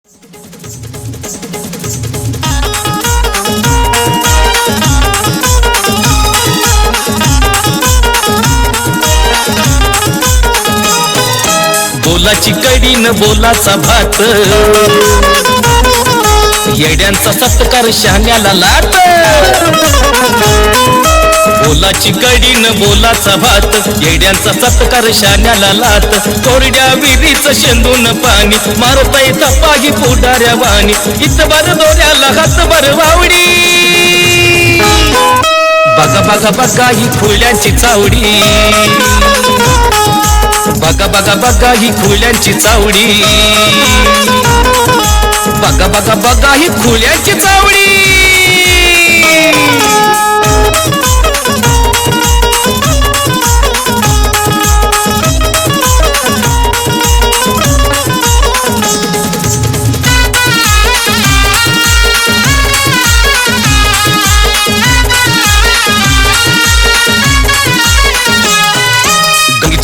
बोलाची कडी न बोलाचा भात, येड्यांचा सत्कार शहाण्याला लाट. बोलाची कडी न बोलाचा भात, येड्यांचा सत्कार शहाण्याला लाट. कोरड्या विहिरीचं शेंदून पाणी मारता येता पाही पोटाऱ्या वाणी. इतभर दोऱ्याला हातभर वावडी, बघा बघा बघा ही खुल्यांची चावडी. बघा बघा बघा ही खुल्यांची चावडी. बघा बघा बघा ही खुल्यांची चावडी.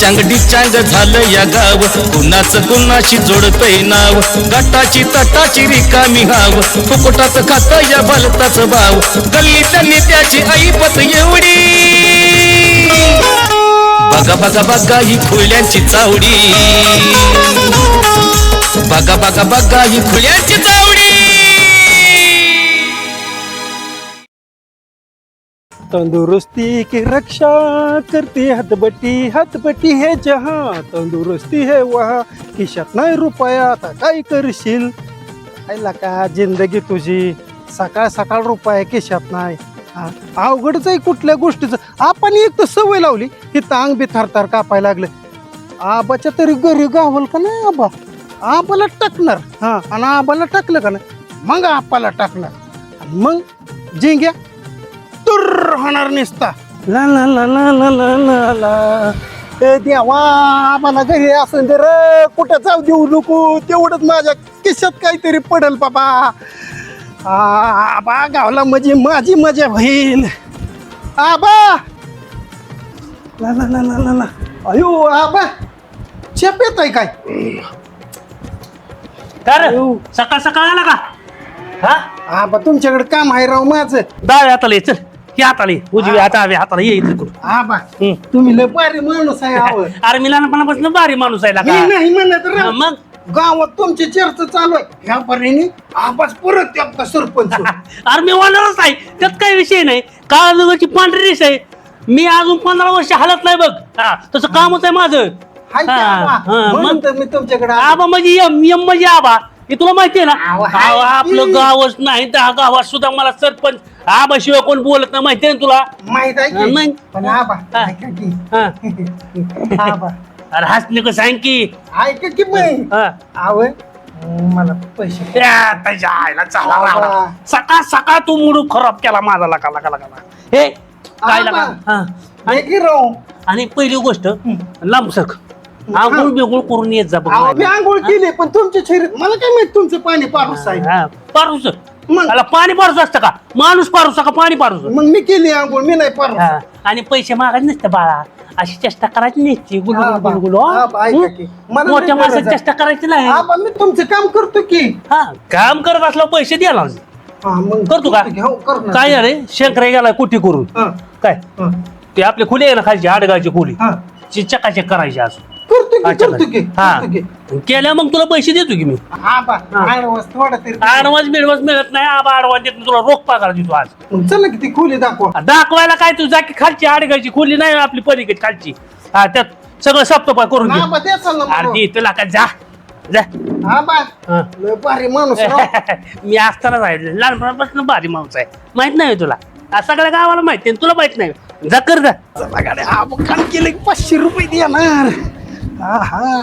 चांगडी चांग झालं या गाव, कुणाचं कुणाशी जोडतय नाव. गटाची तटाची रिकामी हाव, फुकटाच खात या भलताच भाव. गल्लीतल्या नेत्याची ऐपत एवढी, बघा बघा बघा ही खुल्यांची चावडी. बघा बघा बघा ही खुल्यांची चावडी. तंदुरुस्ती की रक्षा करती हथबट्टी, हथबट्टी है जहां तंदुरुस्ती है वहां. खिशात नाही रुपया आता काय करशील. काय का जिंदगी तुझी, सकाळ सकाळ रुपया खिशात नाही. अवघडच आहे कुठल्या गोष्टीचं. आपण एक तर सवय लावली की तांग बी थरथर कापायला लागले. आबाच्या तरी घरी गावल का नाही. आबा आबाला टाकणार, हा, आणि आबाला टाकलं का नाही मग आपाला टाकणार, मग जिंग्या तुर होणार निसता. ला ला ला ला ला ला ला ला. ए देवा, आम्हाला घरी असं दे रे, कुठं जाऊ देऊ नको. तेवढंच माझ्या खिशात काहीतरी पडेल बाबा. आबा गावला म्हणजे माझी मजा होईल. आबा ला ला ला ला ला ला. अयो आबा चेप येत आहे काय. सकाळ सकाळ आला का. हा आबा तुमच्याकडे काम आहे राव माझं. डाव्या हाताला ये, चल हे हाताला ये, उजव्या हाताला ये इथे कुठं. आबा तुम्ही लय भारी माणूस आहे. अरे मी लहानपणापासून भारी माणूस आहे का. नाही म्हणत राव. मग गावात तुमची चर्चा चालू आहे. ह्या पर्यंत आवाज परत एकदा सरपंच. अरे मी होणारच आहे, त्यात काही विषय नाही. काळाची पांढरी रेष आहे. मी अजून 15 वर्ष हालत नाही बघ. हा तसं कामच आहे माझं. हाय की आबा? म्हणून तर मी तुमच्याकडे आलो. आबा म्हणजे यम म्हणजे आबा, हे तुला माहितीये ना. हाय. आपलं गावच नाही, त्या गावात सुद्धा मला सरपंच आबा शिवाय कोण बोलत नाही, माहितीये ना तुला. माहित आहे की? नाही. पण आबा हा. ऐका की. हा. आबा अरे हसले कसं सांग की. ऐका की मग. हा. आव मला पैसे त्या त्याच्या आईला चाला आबा. लावला. सकाळ सकाळ तू मूड खराब केला माझा लका लका लका. हे काय आबा. लका. हा. नाही की राव. आणि पहिली गोष्ट लांबसक आंघोळ बिघोळ करून येत जा बघ. आव, मी आंघोळ केली पण तुमच्या शरीरात मला काय माहित तुमचं पाणी पारूस आहे. हा, पारूस. मग? त्याला पाणी पारूस असतं का. माणूस पारूस का पाणी पारूस. मग मी केली आंघोळ, मी नाही पारूस. हा. आणि पैसे मागायचे नसतं बाळा, अशी चेष्टा करायची नसती. आबा. गुलगुल आबा, ऐका की. मला मोठ्या नाही माणसाची गरज आहे. चेष्टा करायची नाही. आबा मी तुमचं काम करतो की. हा काम करत असल्यावर पैसे द्यायला हा, मग करतो का. की. हो, करणार. काय झाले शंकरा गेला कुठे करून. हा, काय हा, ते आपले खुले आहे ना खालची आडगाची खोली, हा. ती चकाचक करायची आज. करतो की, अच्छा, करतो की, हा करतो की. केल्या मग तुला पैसे देतो की मी. आबा हा. ऍडव्हान्स थोडा तरी. ऍडव्हान्स बिडव्हान्स मिळत नाही. आबा ऍडव्हान्स देत नाही, तुला रोख पगार देतो आज. मग चला की ती खोली दाखवा. दाखवायला काय तू जा की खालची आडगाची खोली नाही आपली पलीकडे खालची. हा त्यात सगळं सप्तपाय करून घे. आबा द्या चल ना अरे मला. दे तुला काय जा जा. आबा हा. लय भारी माणूस राव. मी असताना राहिले लहानपणापासून भारी माणूस आहे, माहित नाही तुला. आज सगळ्या गावाला माहिती आहे, तुला माहित नाही. जा कर जा. चला गाड्या. आबा काम केलं की 500 रुपये देणार. आहा,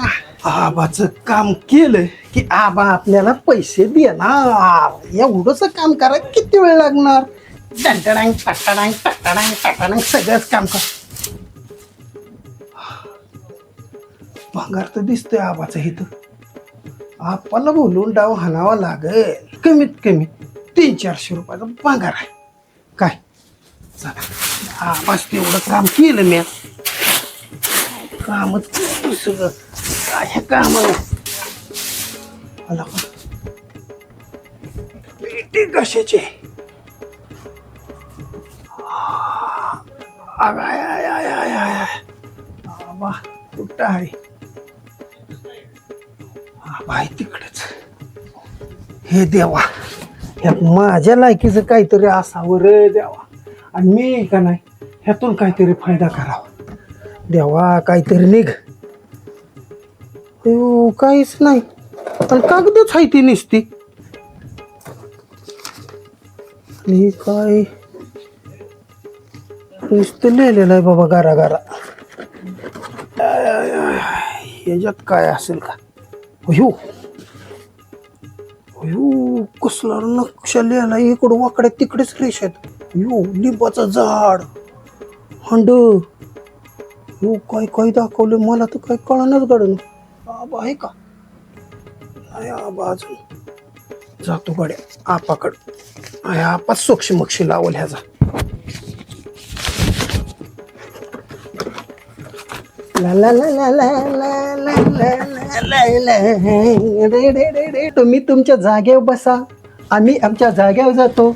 आबाचं काम केलं की आबा आपल्याला पैसे देणार. एवढंच काम करा किती वेळ लागणार. टंटडांग टटडांग टटडांग टटडांग सगळंच काम कर. भांगार तर दिसतोय आबाचं इथं. आपल्याला बोलून डाव हाणावा लागेल. कमीत कमी 300-400 रुपयाचा भांगार आहे. काय चला आबाच तेवढं काम केलं मी. कामच सगळं काय काम आला किती कशाचे आबा कुठं आहे आबा आहे तिकडेच. हे देवा ह्यात माझ्या लायकीचं काहीतरी असावं रे देवा. आणि मी का नाही ह्यातून काहीतरी फायदा करावा देवा. काहीतरी निघ. अयो काहीच नाही. पण कागदच आहे ती निसती. आणि काय नुसतं लिहिलेलं आहे बाबा गारा गारा. ह्याच्यात काय असेल का. अयो अयो कसला नक्षा लिहिला. इकडं वाकड्या तिकडेच रेषात. अयो लिंबाचं झाड हंड. हो काय काय दाखवलं मला तर काय कळणारच गाडन. आबा आहे का नाही आबा अजून. जातो गाड्या आपाकडं. आपा सोक्षमक्षी लावल ह्याचा. ला ला ला ला ला ला ला ला ला ला रे रे रे रे. तुम्ही तुमच्या जागेवर बसा आम्ही आमच्या जागेवर जातो.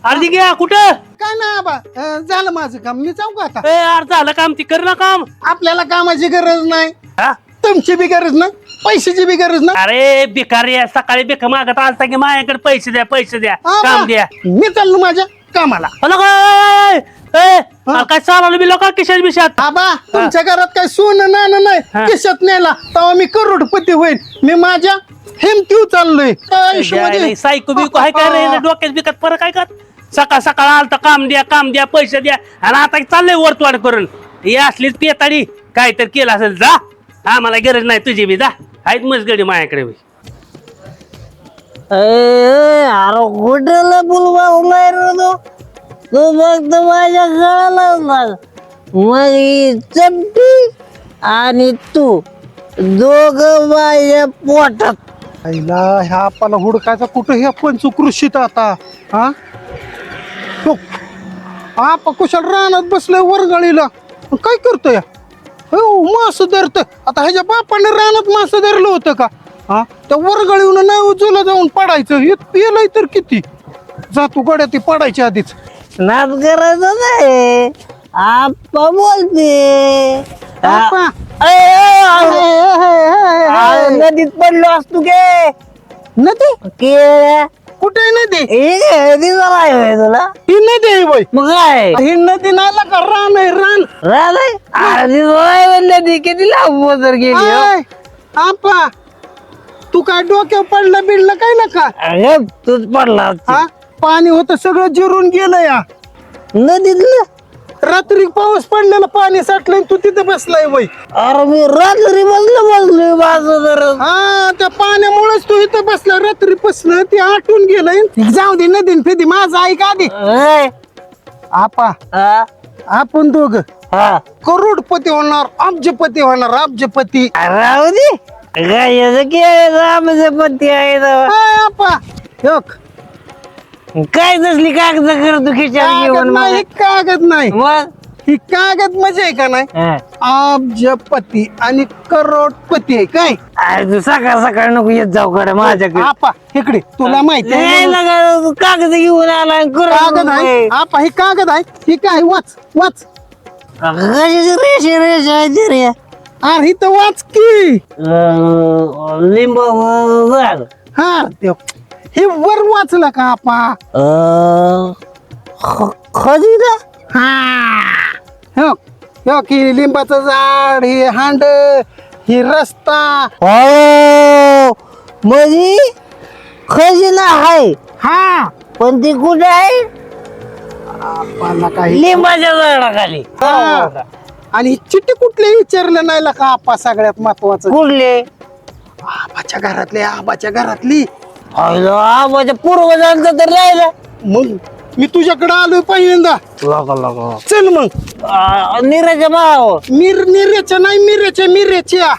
अर्धी घ्या कुठं काय ना आबा झालं माझं काम. मी जाऊ का आता. ए यार झालं काम ती कर ना काम. आपल्याला कामाची गरज नाही. हा? तुमची बी गरज नाही पैशाची बी गरज नाही. अरे भिकारी आहे, सकाळी भिक मागत आलता की माझ्याकडे पैसे द्या पैसे द्या आबा, काम द्या. मी चाललो माझ्या कामाला. हॅलो काय काय चालवलं बी लोक किशात बिशात. आबा तुमच्या घरात काय सोनं नाणं नाही हा. खिशात नेला तेव्हा मी करोडपती होईल. मी माझ्या हिमतीव चाललोय आयुष्यामध्ये. सायको बिको आहे काय रे डोक्यात बिकत फरक आहे का. सकाळ सकाळ आलता काम द्या पैसे द्या आणि आता चाललंय वरतवाड करून. ही असलीच पेताडी काय तर केलं असेल जा. आम्हाला गरज नाही तुझी बी जा. आहेत मजगडी माझ्याकडे बी. अरे कुठला बोलवाय रे तू फक्त माझ्या गळाला लाग. मग ही चपटी आणि तू दोघ माझ्या पोटात. आईला ह्या आपल्याला हुडकायचा कुठं हे पण कृषीत आता. हा हो. आप कुशल रानात बसलोय वरगळीला. काय करतोय हो मास धरत. आता ह्याच्या बापाने रानात मास धरलं होतं का. हा त्या वरगळीहून नाही उजवला जाऊन पडायचं. हे पेलय तर किती. जातो गड्या ती पडायच्या आधीच. नाद करायचं नाही. आप्पा बोलते. आप्पा. नदीत पडलो असतो गे. नदी केळ्या कुठे नदी. तुला ही नदी आहे बाई. मग काय ही नदी नाही का रान आहे रान. राहिलाय नदी किती लांब तर गेली हो. आय, आप्पा तू काय डोक्यावर पडलं बिडलं काय नका. अरे तूच पडला हा पाणी होतं सगळं जिरून गेलं या नदीतलं. रात्री पाऊस पडलेलं पाणी साठलंय तू तिथं बसलाय बाई. अरे मी रात्री बसलो माझं जर हा त्या पाण्यामुळेच तू इथं बसला. रात्री बसलं ते आटून गेलंय. जाऊ दे नदीन फिदी माझं ऐक आधी. आपा आपण दोघ करोडपती होणार अब्जपती होणार अब्जपती. राहू दे काय पत्ती आहे हाय आपा एक काय नसली कागद करतो खिशात कागद घेऊन नाही कागद नाही. मग ही कागद मजा आहे का नाही. अब्जपती आणि करोडपती आहे काय. अरे तू सकाळ सकाळ नको येत जाऊ कडे माझ्याकडे. आपा इकडे तुला माहिती आहे म्हणून. तू कागद घेऊन आला कागद आहे आपा ही कागद आहे. ही काय वाच वाच. रेषे रेषे आहे ते रे. अरे तर वाच की. लिंब झाड. हा ते हे वर वाचलं का आपा. खजिना हो हो की लिंबाचं झाड हे हांड ही रस्ता. हो म्हणजे खजिना आहे हा पण ती कुठे आहे. आपाला काही लिंबाच्या झाडाखाली. हा. आणि ही चिठ्ठी कुठली विचारलं नाही का आपा. सगळ्यात महत्वाचं कुठले आबाच्या घरातली आबाच्या घरातली. माझ्या पूर्वजांचं तर राहिलं. मग मी तुझ्याकडे आलोय पहिल्यांदा. चल मग निराच्या भाव निर्याच्या नाही मिऱ्याच्या मिराच्या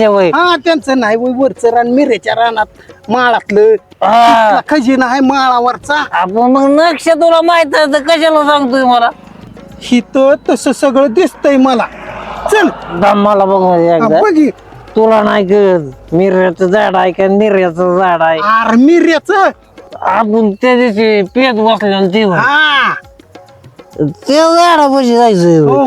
वय. हा त्यांचं नाही वय वरचं रान मिऱ्याच्या रानात माळातलं तिथला खजिना आहे माळावरचा. आपण मग नक्ष तुला माहित आहे तर कशाला सांगतोय मला. ही तर तसं सगळं दिसतंय मला. चल मला बघ हा, एकदा. बघी तुला नाही कळत मिऱ्याचं झाड आहे का निर्याचं झाड आहे अरे मिर्याच आपण त्या दिवशी पेट बसलो तेव्हा हा ते झाडापाशी जायचं हो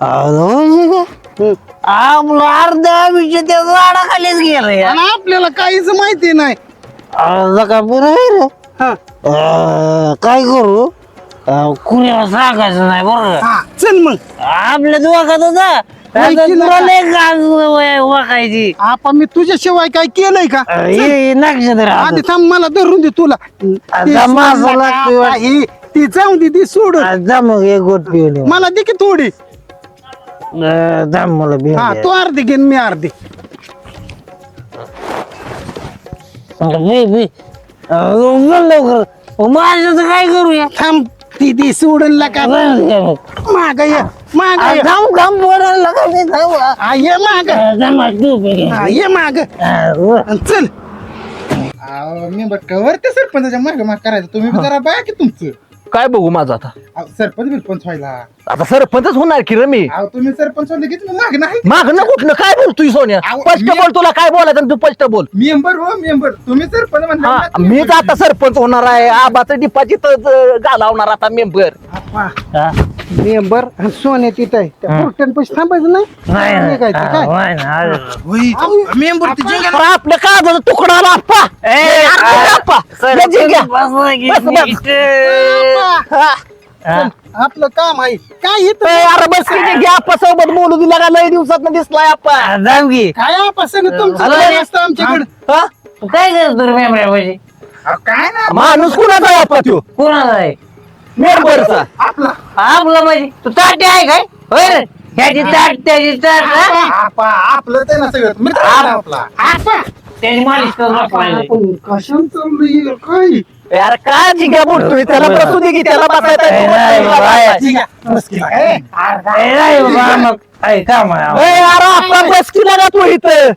म्हणजे काय आपलं अर्धा आयुष्य त्या झाडाखालीच गेलं या आणि आपल्याला काहीच माहिती नाही का बरं आहे रे हा काय करू कुणाला सांगायचं नाही बरं हा चल मग आपल्या दोघात होता माहिती नाही का? वाकायची आपण मी तुझ्याशिवाय काय केलंय का नक्षत्र आधी थांब मला धरून दे तुला आता माझं लागतोय वाट. ती जाऊ दे ती सोडून जा मग एक गोट पिऊन ये. मला दे की थोडी जा मला पिऊन हा दे. तू अर्धी घेन मी अर्धी बी. बोल लवकर माझं काय करूया थांब ती सोडून का माग ये माग ये थांब थांब बोलायला का नाही थांब हा, ये माग जमा तू पे. हा, ये माग चल मी बघ कवर ते सरपंचाच्या मागे माग करायचं तुम्ही बी जरा बघा की तुमचं काय बघू माझं आता अहो, सरपंच बिरपंच व्हायला आता सरपंचच होणार की रे मी अहो तुम्ही सरपंच व्हायला की तुम्ही माग नाही मागणं कुठलं काय बोलतोय सोन्या अहो, स्पष्ट मी- बोल तुला काय बोलायचं आणि तू स्पष्ट बोल मेंबर हो मेंबर तुम्ही सरपंच हा म्हणता मीच आता सरपंच होणार आहे आबाचं डिपॉझिट घालावणार आता मेंबर मेंबर आणि सोने तिथं आहे त्या पोर्टन पैसे थांबायचं नाही नाही निघायचं काय नाही नाही मेंबर आपल्या कागदाचा तुकडा आला आप्पा आप्पा या जिंक्या. बस, बस. चल, आपलं काम आहे काय ए, येत अरे बस की जिंक्या आप्पा सोबत बोलू दिला का लय दिवसात दिसलाय आप्पा जाऊगी काय आपण तुमचं हॅलो. काय असतं आमच्याकडे हा? काय करतो रे मेमऱ्या पाहिजे काय ना माणूस कुणाचा आहे आप्पा तो कोणाला आहे मेंबरचा आपलं म्हणजे तू ताटे आहे काय होय रे ह्याची ताट त्याची ताट हा? आपलं ते ना सगळं मित्र आहे आपला त्याची मालिश करून बसवायला. कशाला चाललंय काय यार काय जिंक्या बोलतोय त्याला बसू दे की त्याला बसायचं ए, नाही, बाय. ठीक आहे बस की. ए, नाही बाबा, मग काय काम आहे ए, अरे आपला बस केला का तू इथं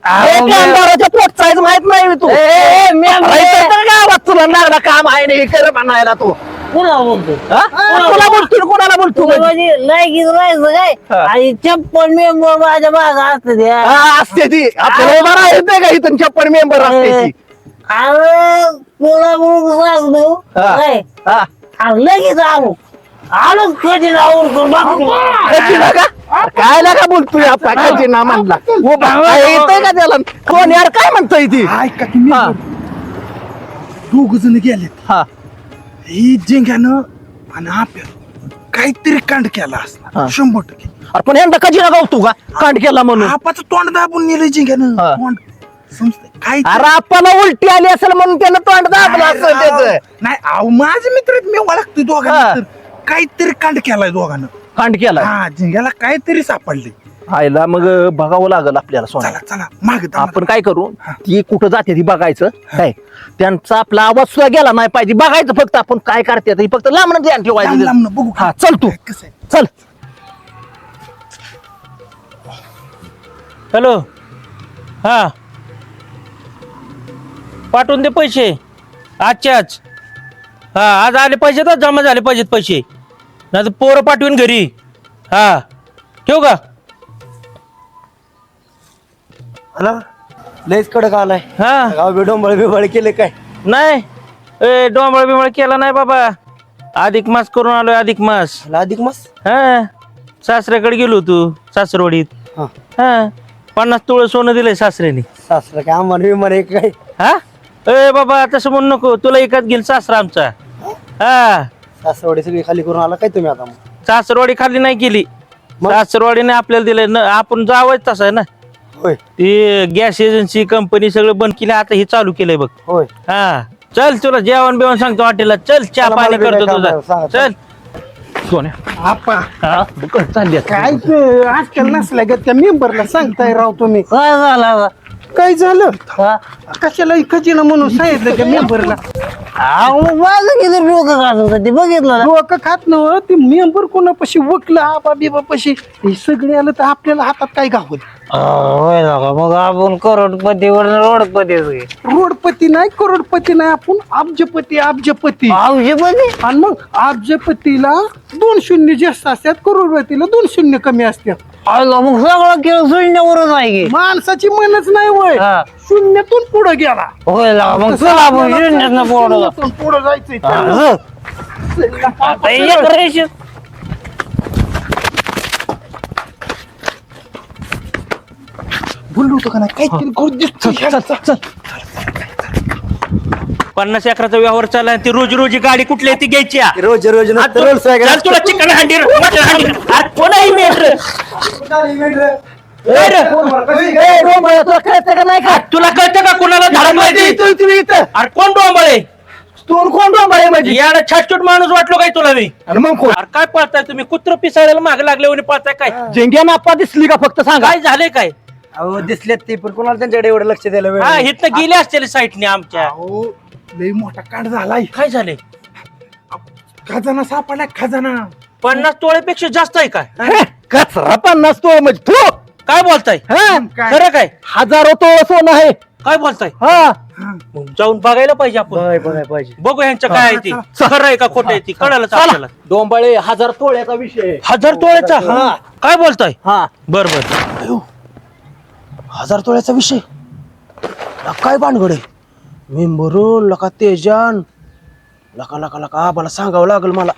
पोट साईज माहित नाही तू इथं तर गावात तुला लागला काम आहे नाही कर म्हणायला तू कुणाला बोलतो हा? तुला बोलतो कोणाला बोलतो म्हणजे? म्हणजे लायकीच राहायचं काय हा. आणि चप्पल मेंबर माझ्या मागं असतं त्या हा, असते ती आपल्याला उभा राहायचं का इथं छप्पन मेंबर असते ती अरे तुला बोलून सांगतो हा. काय हा. आणि लगेच आलोच कधी जाऊन कचीना का? काय लागा बोलतोय आता कचीना म्हणला येतंय का त्याला कोण यार काय म्हणतोय ती ऐका की मी हा. दोघ जण गेलेत हा ही जिंक्यानं आणि आपल्याला काहीतरी कांड केला असणार हा. 100%. अरे पण यंदा कचीना गावतो का कांड केला म्हणून आपाचं तोंड दाबून नेलं जिंक्यानं हा. तोंड समजतंय काय अरे आपल्याला उलटी आली असेल म्हणून त्यानं तोंड दाबलं असं त्याचं नाही अहो माझे मित्र आहेत, मी ओळखतोय हा. दोघांना तर. काहीतरी कांड केलाय दोघांना कांड केला हा जिंक्याला काहीतरी सापडले आयला मग बघावं लागल आपल्याला सोना चला चला माग आपण काय करू ती कुठं जाते ती बघायचं काय त्यांचा आपला आवाज सुद्धा गेला नाही पाहिजे बघायचं फक्त आपण काय करते ते फक्त लांब ध्यान ठेवायचं बघू हा चल तू कसं आहे. चल हॅलो हा पाठवून दे पैसे आजच्याच हा आज आले पाहिजेत आज जमा झाले पाहिजेत पैसे नाही तर पोरं पाठवून घरी हा ठेवू का लयच कडक आलाय हा गाव डोंबळ बिबळ केले काय नाही ए डोंबळ बिमळ केला नाही बाबा अधिक मास करून आलोय अधिक मास अधिक मास हा सासऱ्याकडे गेलो तू सासरवाडीत हा. हा 50 तोळ सोनं दिलंय सासऱ्याने सासरा काय आम्हाला विमान काय हा ए बाबा तसं म्हणू नको तुला एकाच घेईल सासरा आमचा हा सासरवाडी सगळी खाली करून आला काय तुम्ही आता मग? सासरवाडी खाली नाही केली सासरवाडीने आपल्याला दिलंय न आपण जावंच तसं आहे ना होय ती गॅस एजन्सी कंपनी सगळं बंद केली आता हे चालू केलंय बग होय हा चल तुला जेवण बिवण सांगतो हॉटेलला चल चहा चला, पाणी मला बी करतो काय काम आहे, तुझा सांगा, चल सोन्या आपा हा चालली आता. काय ते आजकाल नसल्या ग त्या मेंबरला सांगताय राव तुम्ही काय झालं काय झालं हा? कशाला खजिना म्हणून सांगितलं त्या मेंबरला अहो माझं किती डोकं खात होतं ते बघितलं ना. डोकं खात नव ते मेंबर कोणापाशी वकलं आबा बिबापाशी हे सगळे आलं तर आपल्याला हातात काय गावल. होय ना का? मग आपण करोडपतीवर रोडपती रोडपती नाही करोडपती नाही आपण अब्जपती अब्जपती औषधपती. आणि मग अब्जपतीला 2 शून्य जास्त असतात करोडपतीला 2 शून्य कमी असतात. आला मग सगळं केलं शून्यावरच आहे की. माणसाची मनच नाही वय हा. शून्यातून पुढे गेला. होय ना मग चला आपण शून्यातनं पोरं. शून्यातून पुढे जायचंय हा, आता एक रेषेत. बोललो होतो का नाही काहीतरी करू दिसतो. 50 एकराचा व्यवहार चालला ती रोजी रोजी गाडी कुठली आहे ती घ्यायची आहे. रोज रोज चल तुला चिकन हंडी मटण हंडी. अरे कोण आहे मेंढरं? नाही का तुला कळतं का कुणाला झाड माहिती? तुम्ही इथं अरे कोण डोंबळे? तोंड कोण डोंबाळे म्हणजे याला छटछूट माणूस वाटलो काय तुला मी? आणि मग कोण अरे काय पळताय तुम्ही? कुत्र पिसाळ्याला मागे लागले आणि पळताय काय? जेंग्या नाप्पा दिसली का फक्त सांगा. काय झाले काय? अहो दिसलेत ते पण कोणाला त्यांच्याकडे एवढं लक्ष द्यायला वेळ हा नाही. इथं गेले असतील साईटने आमच्या. अहो लई मोठा कांड झालाय. काय झाले? खजाना सापडलाय खजाना. 50 तोळ्यापेक्षा जास्त आहे काय? हे, कचरा 50 तोळ म्हणजे तू काय बोलताय? काय? खरं काय? हजारो तोळ सोनं आहे. काय बोलताय? हा मग जाऊन बघायला पाहिजे आपण. बघाय पाहिजे. बघू ह्यांचं काय आहे ती. खरं आहे का खोटं आहे ती कळायला आपल्याला. डोंबाळे 1000 तोळ्याचा विषय आहे. 1000 तोळ्याचा? हा. काय बोलताय? हा बर बर. 1000 तोळ्याचा विषय काय भानगड आहे. मेंबरून लका तेजान लका लका लका आबाला सांगावं लागल मला.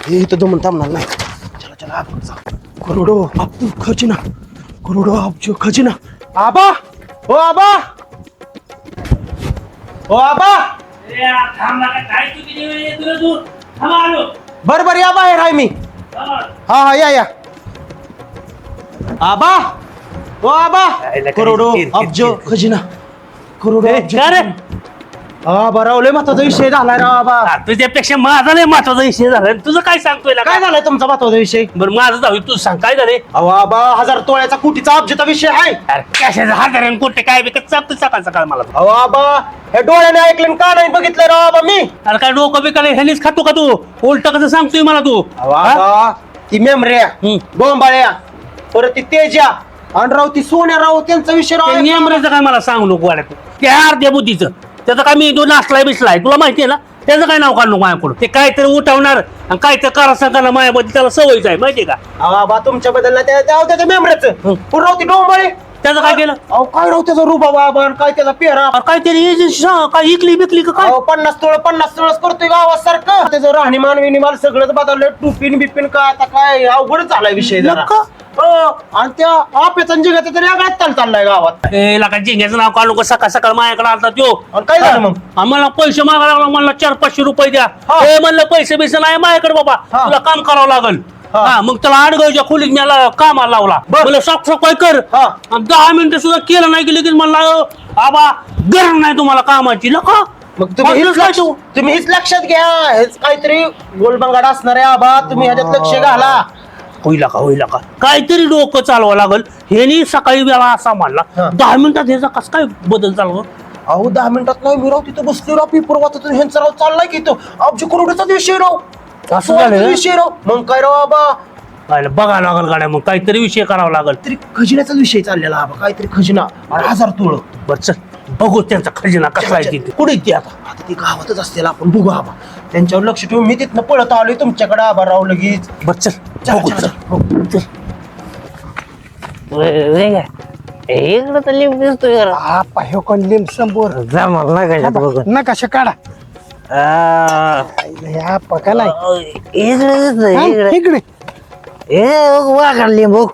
हे इथं दमून थांबणार नाही. चला चला आपण जाऊ. करोडो अब्दुल खजिना करोडो अब्दुल खजिना. आबा ओ आबा ओ आबा बर बर या बाहेर आहे मी. हा हा या आबा ओ आबा करोडो अब्ज खजिना करोडो अब्ज हा बरं लय महत्वाचा विषय झालाय राव आबा. तुझ्यापेक्षा माझा नाही महत्वाचा विषय झाला. तुझं काय सांगतोय ला? काय झालाय तुमचा महत्वाचा विषय. बरं माझं जाऊ तू सांग काय झाले? अहो आबा 1000 तोळ्याचा कुटीचा अब्जचा विषय आहे. अरे कशाचा हाताने कुठे काय बिकत चालतो सकाळ सकाळ मला. अहो आबा हे डोळ्याने ऐकलं का नाही बघितलं राव आबा मी. अरे काय डोकं बिकाले ह्यानीच खातो का तू? उलट कसं सांगतोय मला तू? अहो आबा ती मेमऱ्या बोंबाळ्या परत ती तेजा आणि राव ती सोन्या राव त्यांचा विषय राव. नियमरेचं काय मला सांगू नको वाटत. त्या अर्ध्या बुद्धीचं त्याचं काय मी दोन नाचलाय बिसलाय तुला माहिती आहे ना. त्याचं काय नाव काढू माझ्याकडून. ते काहीतरी उठवणार आणि काहीतरी करा सांगा माझ्याबद्दल त्याला सवयच आहे माहितीये का. अहो आबा तुमच्या बद्दल त्याच्या मेमऱ्याचं पण राव ती डोंबाळे त्याचं काय केलं? अहो काय राव त्याचा रुबा बाबा काय त्याचा पेरा. अरे काहीतरी एजन्सी काय इकली बिकली का काय? 50 तोळच करतोय गावात सारखं. त्याचं राहणीमान विणीमान सगळंच बदललं. टुपीन बिपिन काय आता काय अवघडच झालाय विषय जरा. नक्का? हो, आणि त्या आप्याचा जिगाचा तरी आगळाच चाललाय गावात. ए लाका जिंग्याचं नाव काढू नको. सकाळ सकाळ माझ्याकडे आलता त्यो. आणि काय झालं मग? आम्हाला पैसे मागायला लागला. मला 400-500 रुपये द्या. हा. हे म्हणलं पैसे बिसे नाही माझ्याकडे बाबा. हा. तुला काम करावं लागल. हा. हा मग त्याला आडगावच्या खोलीत मला कामाला लावला. मला सॉक सॉक कर. हा. आणि 10 मिनिटं सुद्धा केलं नाही की लगेच मला आबा गरज नाही तुम्हाला कामाची लका. मग तुम्ही हीच लक्षात घ्या. हेच काहीतरी गोलबंगाड असणार आहे आबा. तुम्ही ह्याच्यात लक्ष घाला. होईल का काहीतरी डोकं चालवा लागल. ह्यानी सकाळी वेळा असा मानला हा. 10 मिनिटात ह्याचा कस काय बदल चालवा. अहो 10 मिनिटात नाही मी राव तिथं बसलो राव पेपर वाचत ह्यांचा राव चाललाय की तो अब्ज करोडचाच विषय राव. असं झालं? विषय राव मग काय राव आबा. बघायला लागल गाड्या. मग काहीतरी विषय करावा लागल. तरी खजिन्याचा विषय चाललेला आबा. काहीतरी खजिना आणि 1000 तोळ. बर चल बघू त्यांचा खजिना कसा आहे तिथे. कुठे ती आता ती गावातच असतील. आपण बघू आबा त्यांच्यावर लक्ष ठेवून. मी तिथनं पळत आलोय तुमच्याकडे आबा राव लगेच. बर चल बघू चल. इकडं तर लिंब दिसतोय जरा. हा पाह्यो कोण लिंब समोर जमल ना कशात बघ. नकाशा काढा. या पका नाही इकडे दिसतोय हा, इकडे. इकडे ए वाकड लिंब बघ.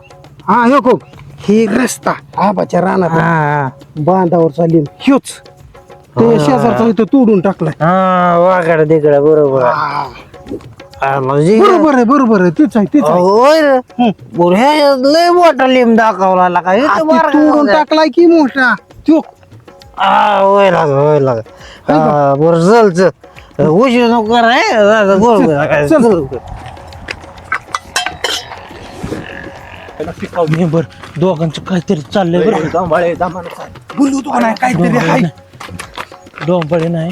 हा हो ही एक रस्ता आबाच्या रानात हा बांधावरचा लिंब ह्योच ते शेजारचा इथं तोडून टाकलाय. हा वाकड तिकडे बरोबर आहे. हा, हा, म्हणजे बरोबर आहे तीच आहे तीच आहे. होय रे. बरं, ह्याच्यात लय मोठा लिंब दाखवला का हा, इथं ते बारका तोडून दाखवलाय. टाकलाय की मोठा त्यो. होय लाग बरं चल उशीर नको कराय गोल मेंबर दोघांचं काहीतरी चाललंय बरं. दांबाळे दामानं बोलू तू का नाही काहीतरी आहे. डोंबळे नाही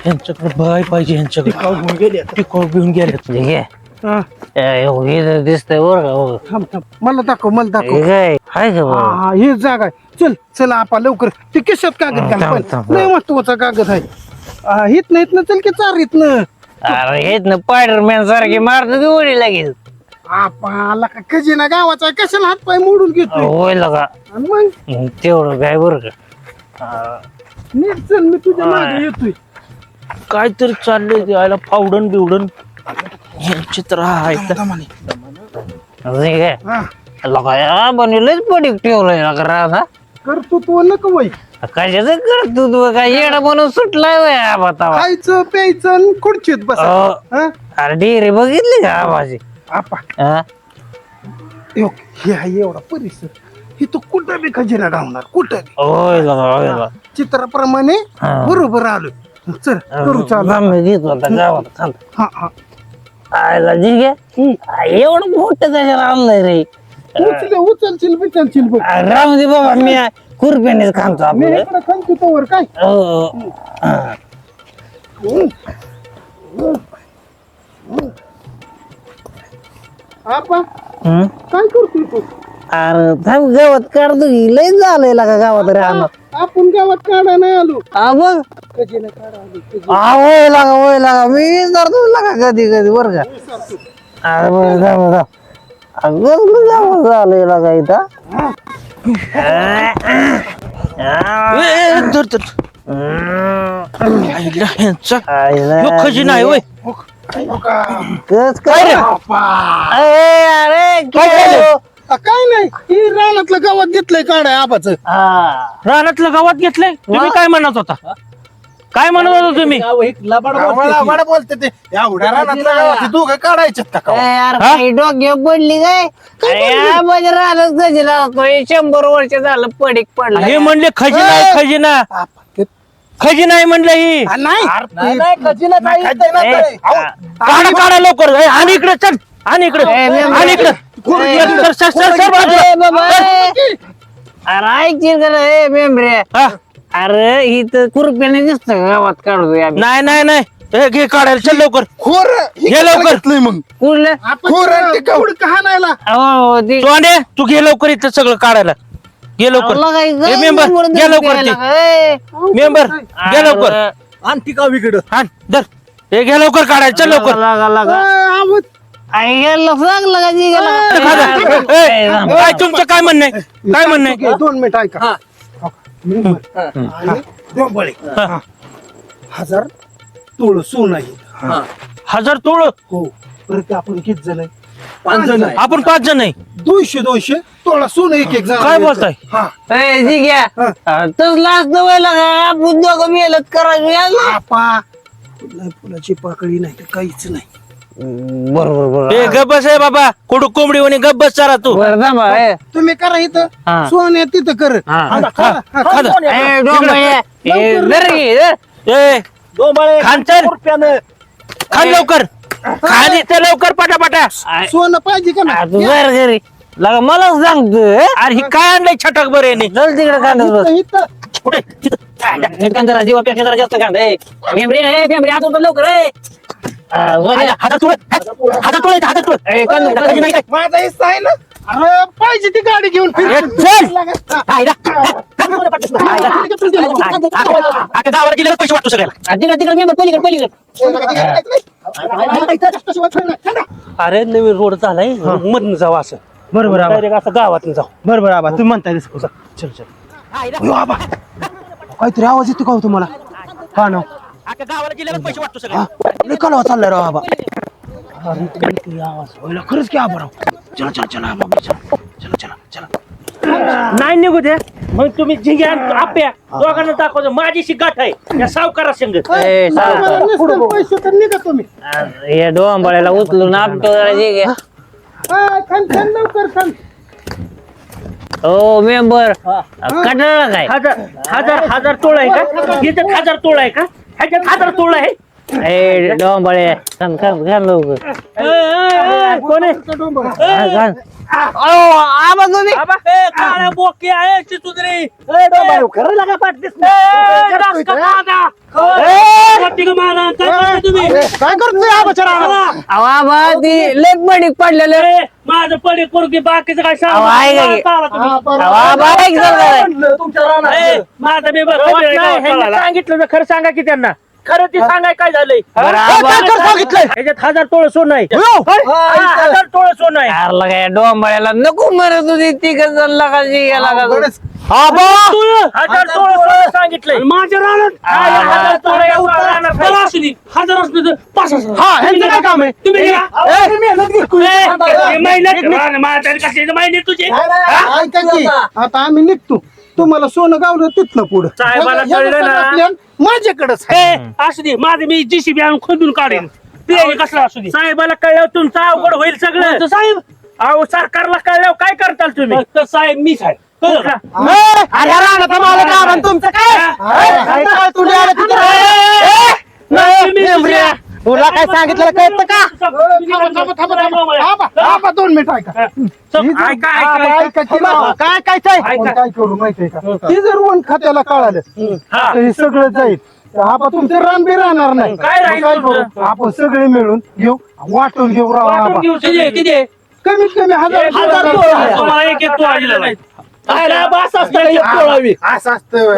ह्यांच्याकडे बघाय पाहिजे, ह्यांच्याकडे टिकाऊ घेऊन गेले. ठीक आहे हा, इथं दिसतंय बरं का बघ. थांब थांब मला दाखव मला दाखव. हे काय हाय का बघ? हा ही जागा आहे. चल चला आपा लवकर ते केशात कागद घाल थांब, पण. थांब. लय महत्वाचा कागद आहे. हित नाहीत ना चल की चारीतनं. अरे हेच ना स्पायडरमॅन सारखे मारतो की उडी लागेल. आपाला का खजिना गावाचा आहे, कशाला हात पाय मोडून घेतोय. होय लगा आणि मग तेवढं काय बरं का. नीट चल मी तुझ्या मागे येतोय. काहीतरी चाललंय द्यायला फावडन बिवडन ह्यांचे तर आहे. नाही काय हा लगा या बनवलंच पडीक ठेवलंय लगा राधा. कर्तृत्व नको वय. कशाच करतो तू काय येडा बनवून सुटलाय वय बतावा. खायचं प्यायचं आणि खुर्चीत बस. अरे डेरे बघितली का आवाज आपा हे आहे एवढा परिसर, ही तू कुठं बी खजिना गावणार कुठं बी. होय लगा होय लगा. चित्राप्रमाणे हा. बरोबर आलो. चल करू चालू. घेतो आता गावात चाल हा हा आयला ठीक आहे. एवढं मोठं त्याच्यावर आणलंय रे. उचलशील बिचलशील बघ. राहू दे बाबा मी खुरप्यानेच खांतो मी आपलं. इकडे खांतो तोवर काय. आपा हम्म. काय करतोय तू. अरे थांब गावात काढतो की लय झालंय का गावात राहणार. आपण गावात काढा नाही आलो. हा बघ खजिना काढा आलो, खजिना. हा होय लागा मी विचारतो लागा कधी कधी बरं का. अरे बरं थांब थांब. अगं गावात झालंय लागा इथं. धर धर. आईला ह्यांचा ह्यो खजिना आहे. होय कस काय रे अरे झालं? काय नाही ही रानातलं गावात घेतलंय काढाय आबाचं. रानातलं गावात घेतलंय. तुम्ही काय म्हणत होता? काय म्हणत होता तुम्ही? आम्हाला बोलते ते एवढ्या रानातलं गावात दोघं काढायचे का गावात? यार काही डोक्यावर पडली काय म्हणजे राहिलं गजला 100 वर्ष झालं पडीक पडलं. हे म्हणले खजिना आहे, खजिना खजिना आहे म्हणलं ही. नाही खजिना काढा काढा लवकर. आणि इकडे चल आणि इकडे आणि इकडे सर, सर, सर, सर, बाजूला. अरे ऐकशील का रे मेंबरे. हा. अरे इथं खुरप्याने दिसतं गावात काढतोय आम्ही. नाही नाही नाही हे घे काढायला चल लवकर. खोर घे लवकर. घेतलंय मग कुठलं खोर कहाणायला. हो ते सोने तू घे लवकर इथं सगळं काढायला. घे लवकर. हे मेंबर घे लवकर ते. मेंबर घे लवकर. आणती का विकड आण धर. हे घे लवकर काढायला चल लवकर. काय तुमचं काय म्हणणं आहे? काय म्हणणं आहे? 2 मिनिट ऐका. आणि डोंबळे. 1000 तोळ सोनं आहे. 1000 तोळ. हो परत आपण किती जण आहे? 5 जण आहे. आपण 5 जण आहे. 200 तोळा सोनं एक एक जण. काय बोलताय? हा तसला असतं व्हायला का आपण दोघं मेहनत करायची. आपा फुलाची पाकळी नाही तर काहीच नाही. बरोबर बरोबर हे गब्बस आहे बाबा. कुठं कोंबडी म्हणे गब्बस चारा तू. बरं थांबा, ए. तुम्ही करा इथं हा. सोन्या तिथं कर. हा. खा. ए, डोंबळे, ए, धर की, धर. ए खान चल. खान लवकर. खान इथं लवकर पटापटा. सोनं पाहिजे का आ, नाही? तू बाहेर घरी लगा मला सांगतोय अरे ही काय आणलंय छटक बरे चल तिकडे कांदा बस. इथं कांदा जीवापेक्षा जरा जास्त कांदा ए. मेंबरी आता उतर लवकर ए. हातात तुळ. ए, कांदा. माझा हिस्सा आहे ना. अरे पाहिजे ती गाडी घेऊन फिर. आता गावाला गेल्यावर पैसे वाटतो सगळ्याला. तिकडे मेंबर पलीकडे अरे नवीन रोड झालाय मधून जाऊ असं. बरोबर आबा. डायरेक्ट असं गावात जाऊ. बरोबर आबा तुम्ही म्हणताय तसं. चल चल. अयो आबा काहीतरी आवाज येतो का हो तुम्हाला? हा ना आता गावाला गेल्यावर पैसे वाटतो सगळ्याला. लय कालवा चाललाय राव आबा. आवाज होईल खरंच की आबा राव. चला चला चला आबा चला चला चला चला. नाही निघू दे. मग तुम्ही झिंगे आणि आप्या दोघांना दाखवतो. माझीशी गाठ आहे या सावकारा संग. ए, मला नसतं पैसे तर निघा तुम्ही. हे डोंबळ्याला उचलून आपटो जरा जे घे. खान लवकर खान. ओ मेंबर कटाळा काय 1000 तोळ आहे का? ह्याच्यात 1000 तोळ आहे का? ह्याच्यात 1000 तोळ आहे. ए डोंबळे खान लवकर कोण आहे? खान आबा तुम्ही काळ्या बोके आहे चिचुद्री खरं लागा पाठतेस तुम्ही काय करतोय आबाच्या रानात? आबा ती लेट पडीक पडलेलं ए, माझं पडे करू की बाकीचं काय अहो, आहे का हे? सांगा आबा एक जण माझं मी सांगितलं खरं सांगा की त्यांना खरं ते सांगाय काय झालंय सांगितलंय त्याच्यात 1000 तोळ सोनं आहे 1000 तोळ सोनं आहे काय डोंबाळ्याला नको म्हणत होती ती कसं लागा जी गेला का 1000 तोळ सोनं सांगितलंय माझ्या रानात 1000 तोळ एवढं राहणार नाही. बरं असू दे. 1000 असलं तर 5,000. हा ह्यांचं काय काम आहे? तुम्ही घ्या. ए, मेहनत घेतोय. ए, महिन्यात माझ्या कशाचे महिने तुझे ऐका की, आता आम्ही निघतो तुम्हाला सोनं गावलं तिथनं पुढं साहेबाला कळलं ना. माझ्याकडेच ए, असू दे माझे मी जीसीबी आणून खोदून काढेन ते कसला असू दे साहेबाला कळल्यावर तुमचं अवघड होईल सगळं तर साहेब अहो सरकारला कळल्यावर काय करताल तुम्ही तर साहेब मीच आहे कळलं का? तुमचं काय तुम्ही आले तिथं? तुला काय सांगितलं कळतं का? थांबा 2 मिनिट ऐका ऐका की राव. काय काय करू माहितीये का ती जर वन खात्याला कळालं तर हे सगळं जाईल आबा तुमचं रान बी राहणार नाही काय राहील काय तुमचं? करू? आपण सगळे मिळून घेऊ वाटून घेऊ राव आबा किती कमीत कमी 1000 तुम्हाला एक तोळा दिला नाही बस असतं एक तोळावी. असं असतं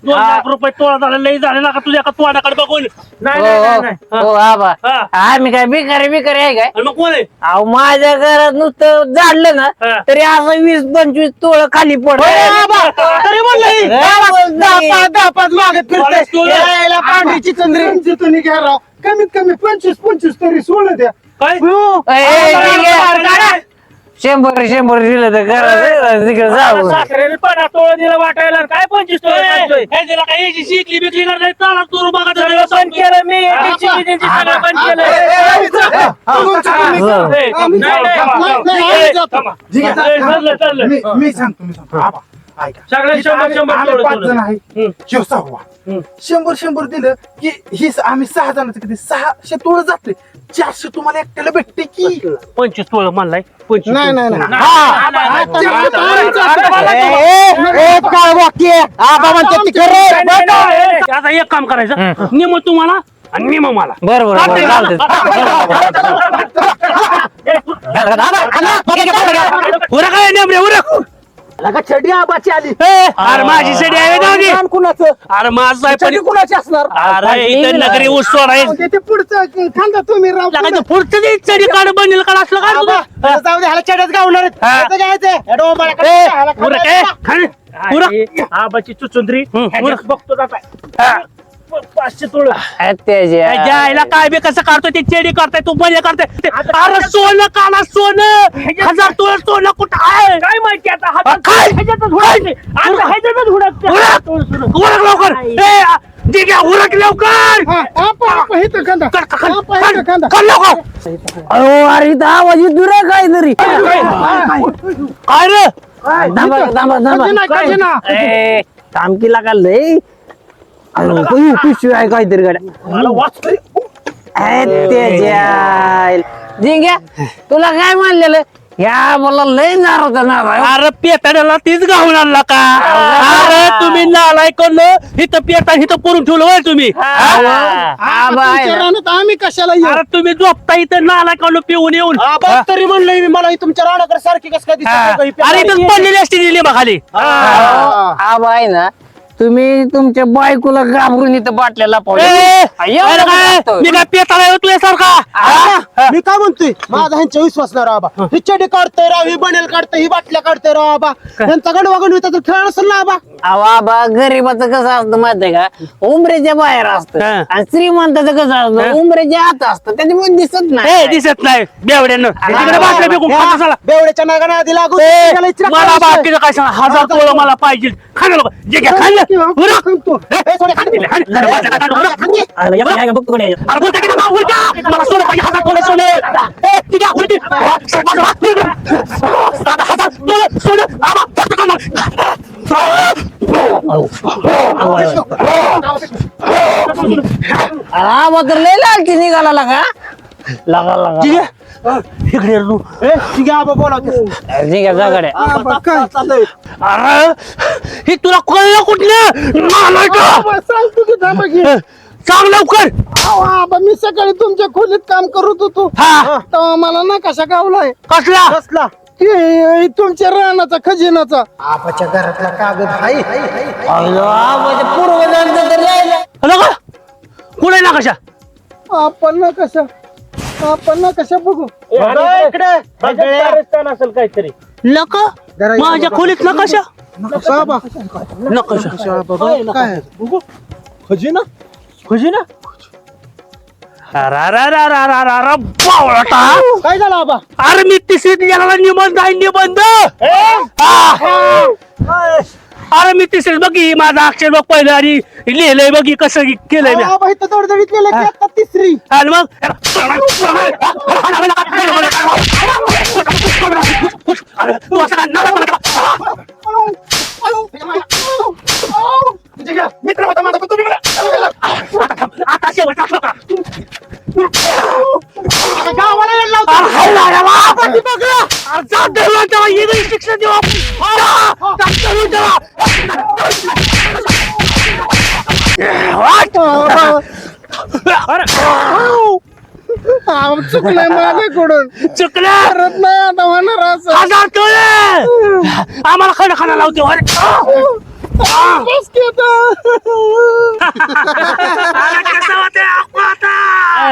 2 लाख रुपये तोळा झाला लई झाले ना का तुझ्या का तोंडाकडे बघून नाही नाही नाही हो आबा हा. आम्ही काय बिकारी आहे काय आणि मग कोण आहे अहो माझ्या घरात नुसतं झाडलं ना हा. तरी असं 20-25 तोळ खाली पड तरी म्हणलं मागत मला सोनं. फिरते पांढरीची चंद्री तुम्ही घ्या राव कमीत कमी 25 तरी सोडलं द्या काय हो. 100 दिलं तर घरात तिकडे जाऊ सासऱ्याने 50 तोळ दिलं वाटायला काय 25 तोळ सांगतोय? शिकली बिकली नाही चाला तू बघा सगळं बंद केलं मी सगळं बंद केलं मी सांगतो आबा, ऐका. सगळं 100 आम्ही 5 तोळ जण आहे शिव 6 100 दिलं की ही आम्ही 6 जणांचं किती 600 तोळ जाते 400 तुम्हाला एकट्याला भेटते की 25 तोळ म्हणलाय 25 नाही नाही नाही आता एक काम करायचं निम तुम्हाला आणि निम मला बरोबर उरक काय नेमरे उरक छडी आबाची आली अरे माझी सडी आहे दोघी कुणाचं अरे माझा छडी कुणाची असणार अरे इथं नगरी ऊस सोडाय ते पुढचं खांदा तुम्ही राव लागायचं पुढचं ते चडी काढ बनेल काढ असलं काय तुझं? जाऊ दे ह्याला चढत गावणार उरक उरक आबाची चुचुंद्री उरक. बघतो आता 500 तोळ जायला काय बी कसं काढतो ते चेडी करताय तू बने करताय अरे सोनं काढा सोनं 1000 तोळ सोनं कुठं आहे काय माहिती आता काय? हातात ह्याच्यातच हुडायचे. आता ह्याच्यातच हुडकते. उरक लवकर ए ठीक आहे उरक लवकर कर लवकर अरे इथं आवाज येतो रे काहीतरी काय रे थांबकी लागा लय पिशवी आहे काहीतरी गाड्या जिंग्या तुला काय म्हणलेलं ह्या मला लय नाराज अरे पेताड्याला तीच गावून आणला का अरे तुम्ही नालाय करलं इथं पेटा इथं पुरून ठेवलं होय तुम्ही आम्ही कशाला येऊ? अरे तुम्ही झोपता इथं नालाय करलो पिऊन येऊन आबा, तरी म्हणलंय मी मला तुमच्या रानाकडे सारखी कसं काय अरे इथं पडलेली असते दिली बा खाली आबा आहे ना तुम्ही तुमच्या बायकोला घाबरून इथं बाटल्याला अरे काय मी काय पेताळा तुझ्या सारखा मी काय म्हणतोय माझा ह्यांच्या विश्वास नाही राव आबा ही चेडी काढतोय राव ही बनेल काढतोय ही बाटल्या काढतोय राव आबा यांचा गणवागण होता तर खेळ असेल ना आबा आबा गरीबाचं कसं असतं माहितीये का उमरेच्या बाहेर असतं हा. आणि श्रीमंताचं कसं असतं उमरेच्या आत असतं त्याच्यामुळे दिसत नाही दिसत नाही बेवड्यानं तिकडे बाटल्या फेकून खातो चला. बेवड्याच्या नागाने आधी लागू ए, मला बाकीचं काय सांग 1000 तोळ मला पाहिजे खाणं लोक जे घ्या खाल्लं उरक. अरे बघ अरे बोलते की नाही, उलट्या. मला सोनं पाहिजे 1000 तोळ सोनं. ए, ठीक आहे, उलटी. 1000 तोळ सोनं. आबा, फक्त कामाला. आबा तर लय लालची निघाला लागा लागा इकडे ये तू. ठीक आहे आबा बोलावते ठीक आहे जागडे आबा, काय अरे हे तुला कळलं कुठलं नालायक. सांगतो की थांबा की. सांग लवकर. अहो, आबा मी सकाळी तुमच्या खोलीत काम करत होतो हा तेव्हा मला ना कशा गावलाय कसला कसला की तुमच्या रानाचा खजिनाचा आबाच्या घरातला कागद आहे पूर्वजांचं तर राहिलं. हॅलो का कुठे ना कशा आपण ना कशा बघू इकडे कारस्थान असेल काहीतरी. नका माझ्या खोलीत नकाशा आबा नकाशा काय बघू खजिना खजिना बावळटा. काय झालं आबा अरे मी तिसरीत गेला निबंध आहे निबंध. अरे मी तिसरीत बघी माझा अक्षर बघ पहिलं आणि लिहिलंय बघी कसं केलंय मी. आबा इथं दडदडीत गेलं की आता तिसरी आणि मग अरे, तू असं काय नाटक करतो का? मित्र होता माझा, पण तुम्ही आता शेवट टाकलं का? गावाला येणार लावतो. अरे, हाय ना, याला. अरे, जा देवा, तेव्हा इंग्लिश शिक्षण देऊ आपण. जा, जा, देऊ तेव्हा. चुकलंय माझ्याकडून चुकलं परत नाही आता होणार असं हजार टोळे आम्हाला खाणं खाणं लावते अरे. बस की आता. अरे, कसं होते अक्का आता?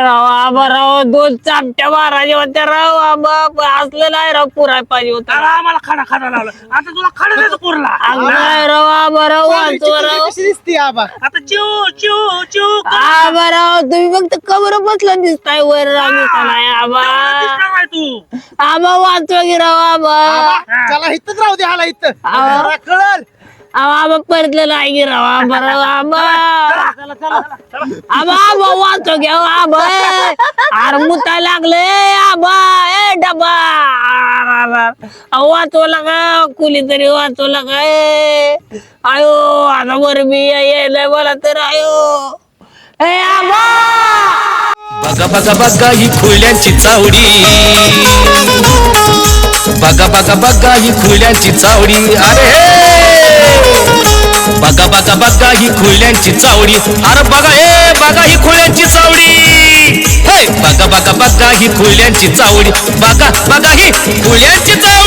राव आबा राव 2 चापट्या मारायच्या होत्या राव आबा असलं नाही राव पुराय पाहिजे होता. अरे, आम्हाला खाणं खाणं लावलं आता तुला खाणं द्यायचं पुरला नाही राव आबा राव वाचवा राव कशी दिसते आबा आता चिव चिव चिव आबा राव तुम्ही फक्त कबर बसला दिसताय वर राव दिसताय आबा तू आबा वाचवा की राव आबा चला इथंच राहू दे हाला इथं आबा कळल आबा परतलं नाही की राव आबा राव आबा आबा आबा वाचव घ्या आबा अरे मुता लागले आबा ए डबा वाचवला का कुणी तरी वाचवला का आयो आता वर मी यायला मला तर आयो ए आबा बघा बघा बघा ही खुल्यांची चावडी बघा बघा बघा ही खुल्यांची चावडी अरे बघा बघा बघा ही खुल्यांची चावडी अरे बघा बघा ही खुल्यांची चावडी हे बघा बघा बघा ही खुल्यांची चावडी बघा बघा ही खुल्यांची चावडी